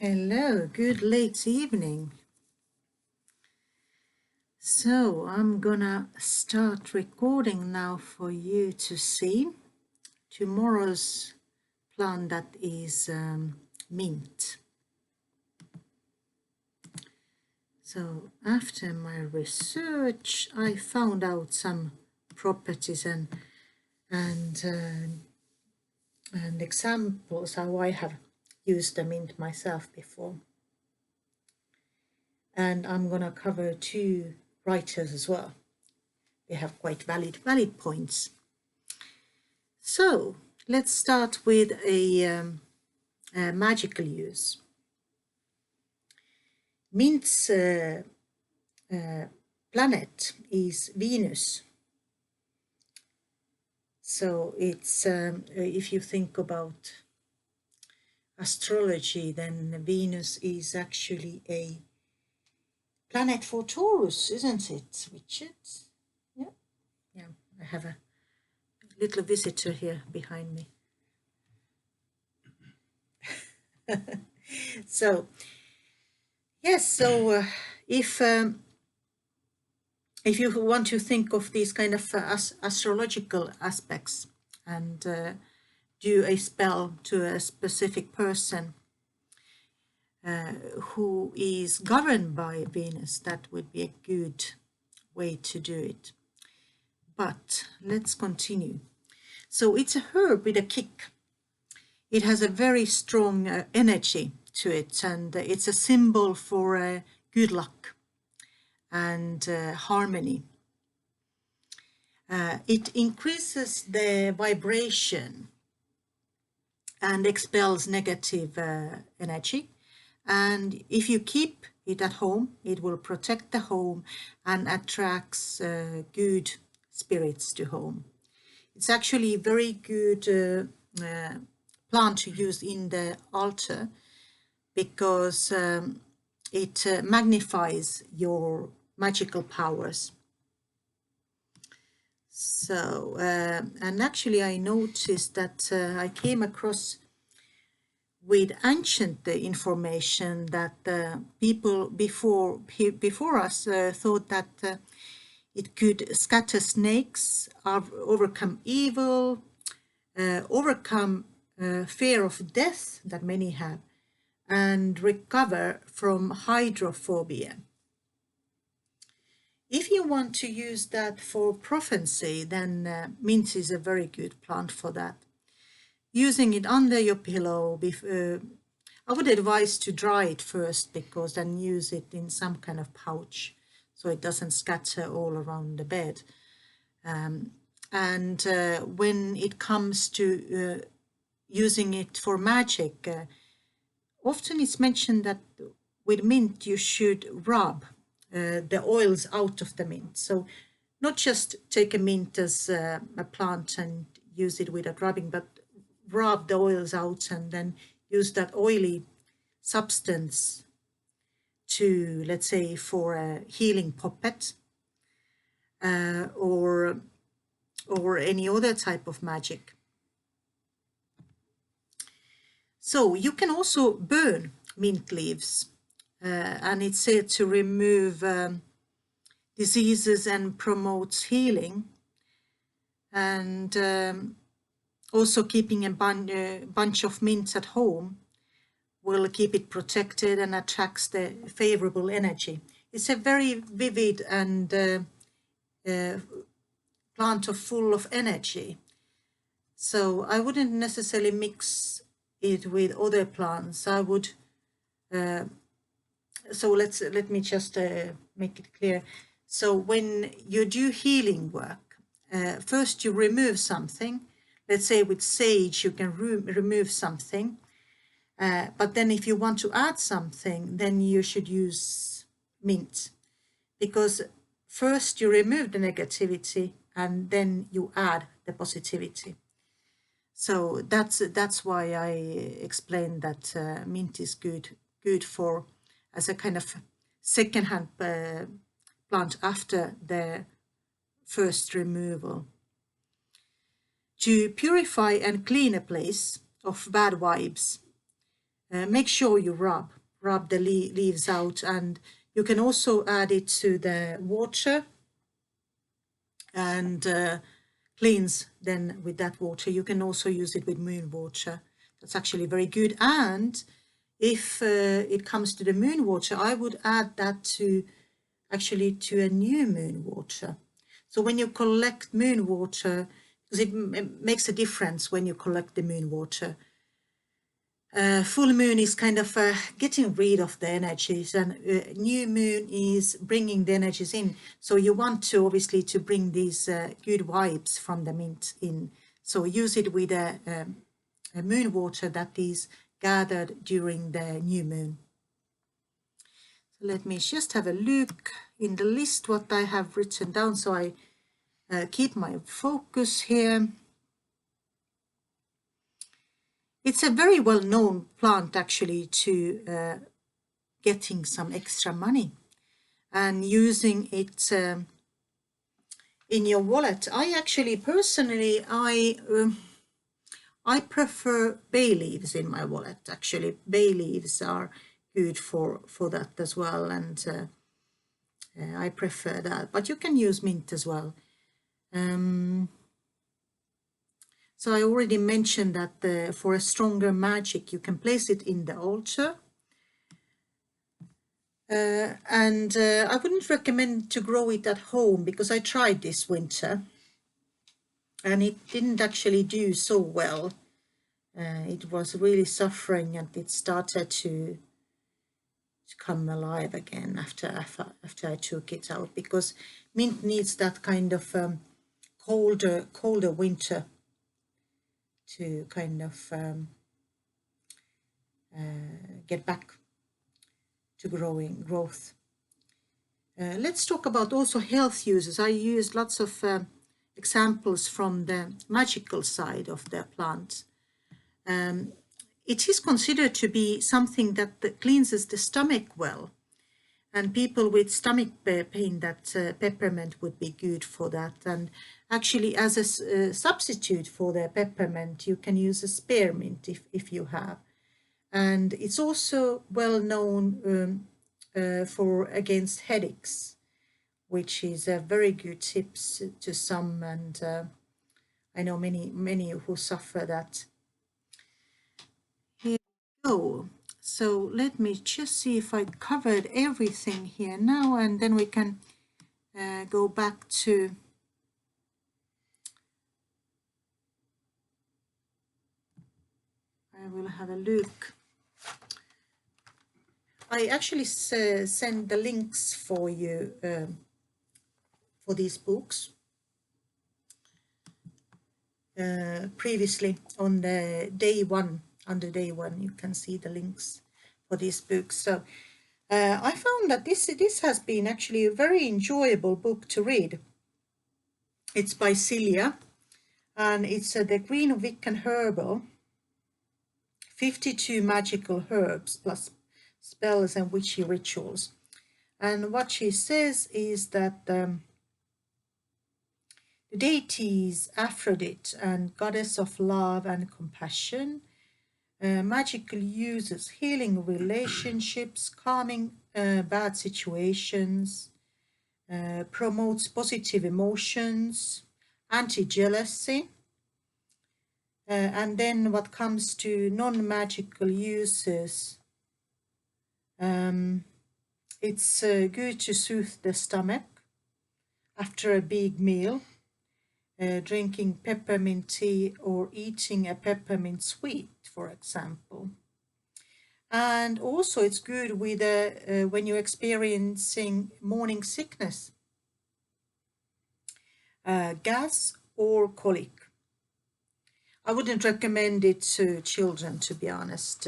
Hello, good late evening. So I'm gonna start recording now for you to see tomorrow's plant that is mint. So after my research, I found out some properties and examples how I have used the mint myself before. And I'm gonna cover two writers as well. They have quite valid points. So let's start with a magical use. Mint's planet is Venus. So it's if you think about astrology, then Venus is actually a planet for Taurus, isn't it, Richard? Yeah. I have a little visitor here behind me. So yes, so if you want to think of these kind of astrological aspects and do a spell to a specific person who is governed by Venus, that would be a good way to do it. But let's continue. So it's a herb with a kick. It has a very strong energy to it, and it's a symbol for good luck and harmony. It increases the vibration and expels negative energy. And if you keep it at home, it will protect the home and attracts good spirits to home. It's actually a very good plant to use in the altar because it magnifies your magical powers. So, and actually I noticed that I came across with ancient information that people before us thought that it could scatter snakes, overcome evil, overcome fear of death that many have, and recover from hydrophobia. If you want to use that for prophecy, then mint is a very good plant for that. Using it under your pillow, I would advise to dry it first, because then use it in some kind of pouch so it doesn't scatter all around the bed. And when it comes to using it for magic, often it's mentioned that with mint you should rub the oils out of the mint. So not just take a mint as a plant and use it without rubbing, but rub the oils out and then use that oily substance to, let's say, for a healing puppet or any other type of magic. So you can also burn mint leaves, and it's said to remove diseases and promotes healing. And also keeping a bunch of mints at home will keep it protected and attracts the favorable energy. It's a very vivid and plant full of energy. So I wouldn't necessarily mix it with other plants. I would. So let me just make it clear. So when you do healing work, first you remove something. Let's say with sage you can remove something, but then if you want to add something, then you should use mint, because first you remove the negativity and then you add the positivity. So that's why I explained that mint is good for as a kind of second-hand plant after the first removal. To purify and clean a place of bad vibes, make sure you rub the leaves out, and you can also add it to the water and cleanse then with that water. You can also use it with moon water. That's actually very good. And if it comes to the moon water, I would add that to a new moon water. So when you collect moon water, because it makes a difference when you collect the moon water. Full moon is kind of getting rid of the energies, and new moon is bringing the energies in. So you want to obviously to bring these good vibes from the mint in. So use it with a moon water that is gathered during the new moon. So let me just have a look in the list what I have written down, so I keep my focus here. It's a very well-known plant actually to getting some extra money and using it in your wallet. I actually personally, I prefer bay leaves in my wallet. Actually, bay leaves are good for that as well, and I prefer that. But you can use mint as well. So I already mentioned that for a stronger magic, you can place it in the altar. And I wouldn't recommend to grow it at home, because I tried this winter and it didn't actually do so well. It was really suffering, and it started to come alive again after I took it out, because mint needs that kind of colder winter to kind of get back to growth. Let's talk about also health uses. I used lots of examples from the magical side of the plant. It is considered to be something that cleanses the stomach well, and people with stomach pain, that peppermint would be good for that. And actually, as a substitute for the peppermint, you can use a spearmint if you have. And it's also well known for against headaches, which is a very good tips to some, and I know many who suffer that. Here we go. So let me just see if I covered everything here now, and then we can go back to I will have a look. I actually send the links for you for these books previously on the day one. Under day one, you can see the links for these books. So I found that this has been actually a very enjoyable book to read. It's by Celia, and it's the Green Wiccan Herbal, 52 magical herbs plus spells and witchy rituals. And what she says is that the deities Aphrodite, and goddess of love and compassion, magical uses healing relationships, calming bad situations, promotes positive emotions, anti-jealousy. And then what comes to non-magical uses, it's good to soothe the stomach after a big meal, drinking peppermint tea or eating a peppermint sweet, for example. And also it's good with when you're experiencing morning sickness, gas or colic. I wouldn't recommend it to children, to be honest.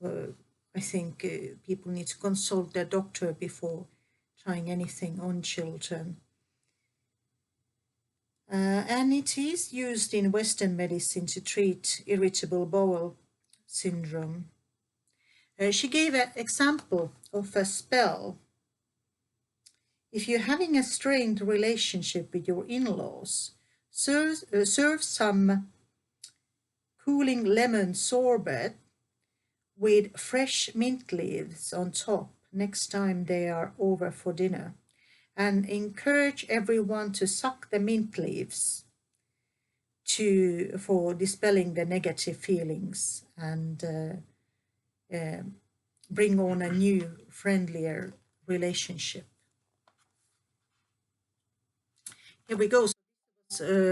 I think people need to consult their doctor before trying anything on children. And it is used in Western medicine to treat irritable bowel syndrome. She gave an example of a spell. If you're having a strained relationship with your in-laws, serve some cooling lemon sorbet with fresh mint leaves on top next time they are over for dinner, and encourage everyone to suck the mint leaves for dispelling the negative feelings and bring on a new, friendlier relationship. Here we go.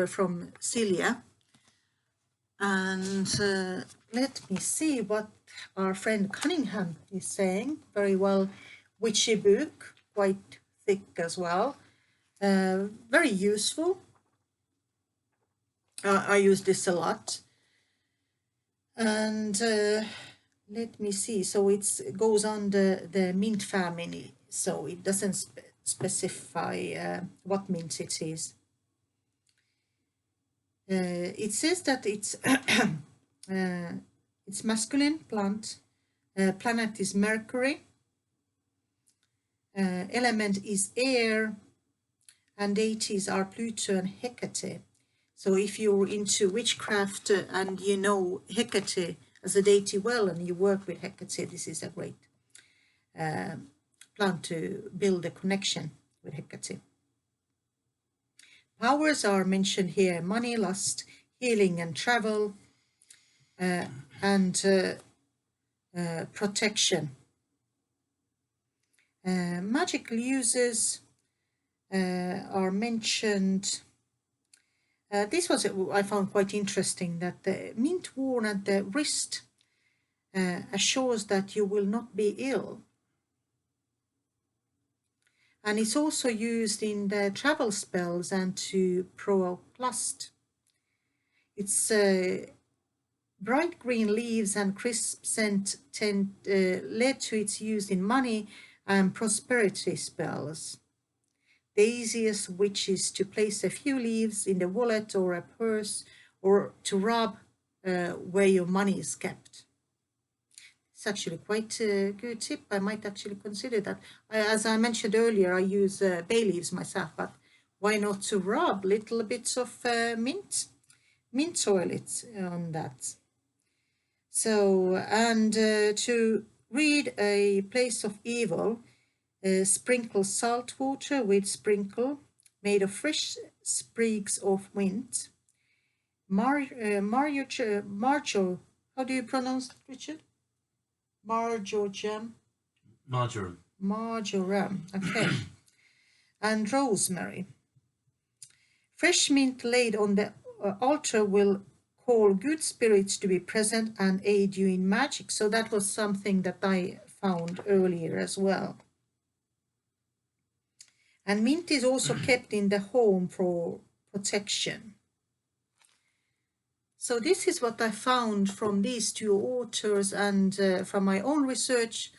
From Celia. And let me see what our friend Cunningham is saying. Very well, witchy book, quite thick as well. Very useful. I use this a lot. And let me see. So it goes on the mint family. So it doesn't specify what mint it is. It says that it's it's masculine plant. Planet is Mercury. Element is air, and deities are Pluto and Hecate. So if you're into witchcraft and you know Hecate as a deity well, and you work with Hecate, this is a great plant to build a connection with Hecate. Powers are mentioned here: money, lust, healing and travel, and protection. Magical uses are mentioned. This was, I found quite interesting, that the mint worn at the wrist assures that you will not be ill. And it's also used in the travel spells and to provoke lust. Its bright green leaves and crisp scent led to its use in money and prosperity spells. The easiest of which is to place a few leaves in the wallet or a purse, or to rub where your money is kept. It's actually quite a good tip. I might actually consider that. As I mentioned earlier, I use bay leaves myself, but why not to rub little bits of mint oil on that? So, and to rid a place of evil, sprinkle salt water with sprinkle made of fresh sprigs of mint. Marjo, how do you pronounce it, Richard? Marjoram. Marjoram, okay. And rosemary. Fresh mint laid on the altar will call good spirits to be present and aid you in magic. So that was something that I found earlier as well. And mint is also kept in the home for protection. So this is what I found from these two authors, and from my own research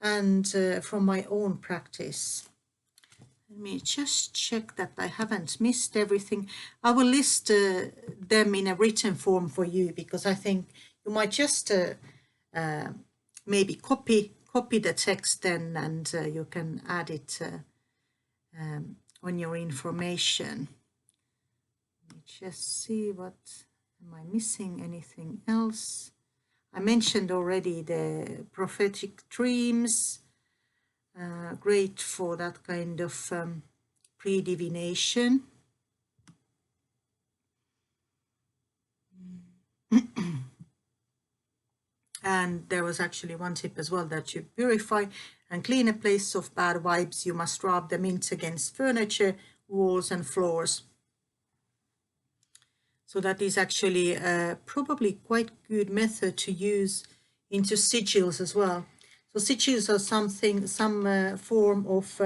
and from my own practice. Let me just check that I haven't missed everything. I will list them in a written form for you, because I think you might just maybe copy the text then, and you can add it on your information. Let me just see what, am I missing anything else? I mentioned already the prophetic dreams, great for that kind of pre-divination. And there was actually one tip as well, that you purify and clean a place of bad vibes. You must rub the mint against furniture, walls and floors. So that is actually probably quite good method to use into sigils as well. So sigils are some form of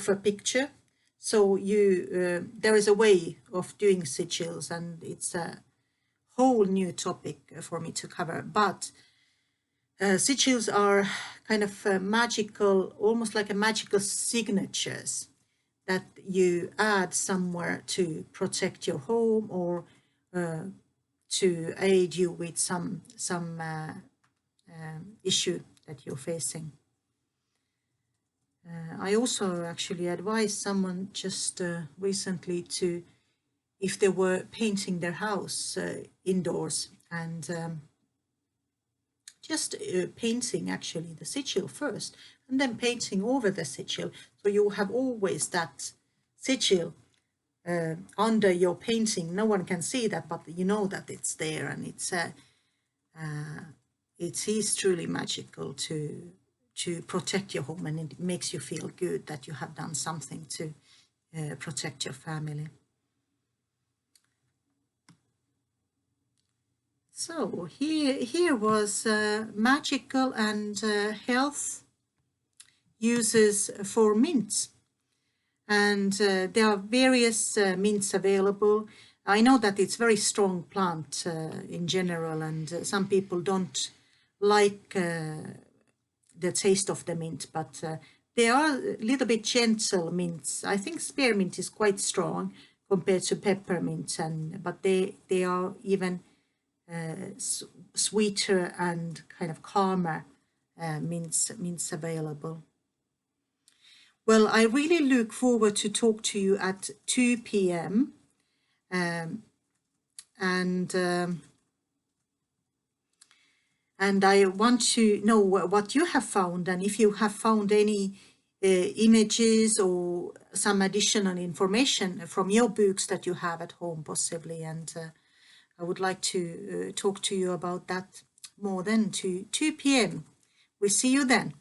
a picture. So there is a way of doing sigils, and it's a whole new topic for me to cover. But sigils are kind of magical, almost like a magical signatures that you add somewhere to protect your home, or to aid you with some issue that you're facing. I also actually advised someone just recently to, if they were painting their house indoors, and just painting actually the sigil first, and then painting over the sigil, so you have always that sigil under your painting. No one can see that, but you know that it's there, and it is truly magical to protect your home, and it makes you feel good that you have done something to protect your family. So here was magical and health uses for mints, and there are various mints available. I know that it's very strong plant in general, and some people don't like the taste of the mint, but there are a little bit gentle mints. I think spearmint is quite strong compared to peppermint, but they are even sweeter and kind of calmer mints available. Well, I really look forward to talk to you at 2 p.m. And I want to know what you have found, and if you have found any images or some additional information from your books that you have at home possibly, and I would like to talk to you about that more then to 2 p.m. We'll see you then.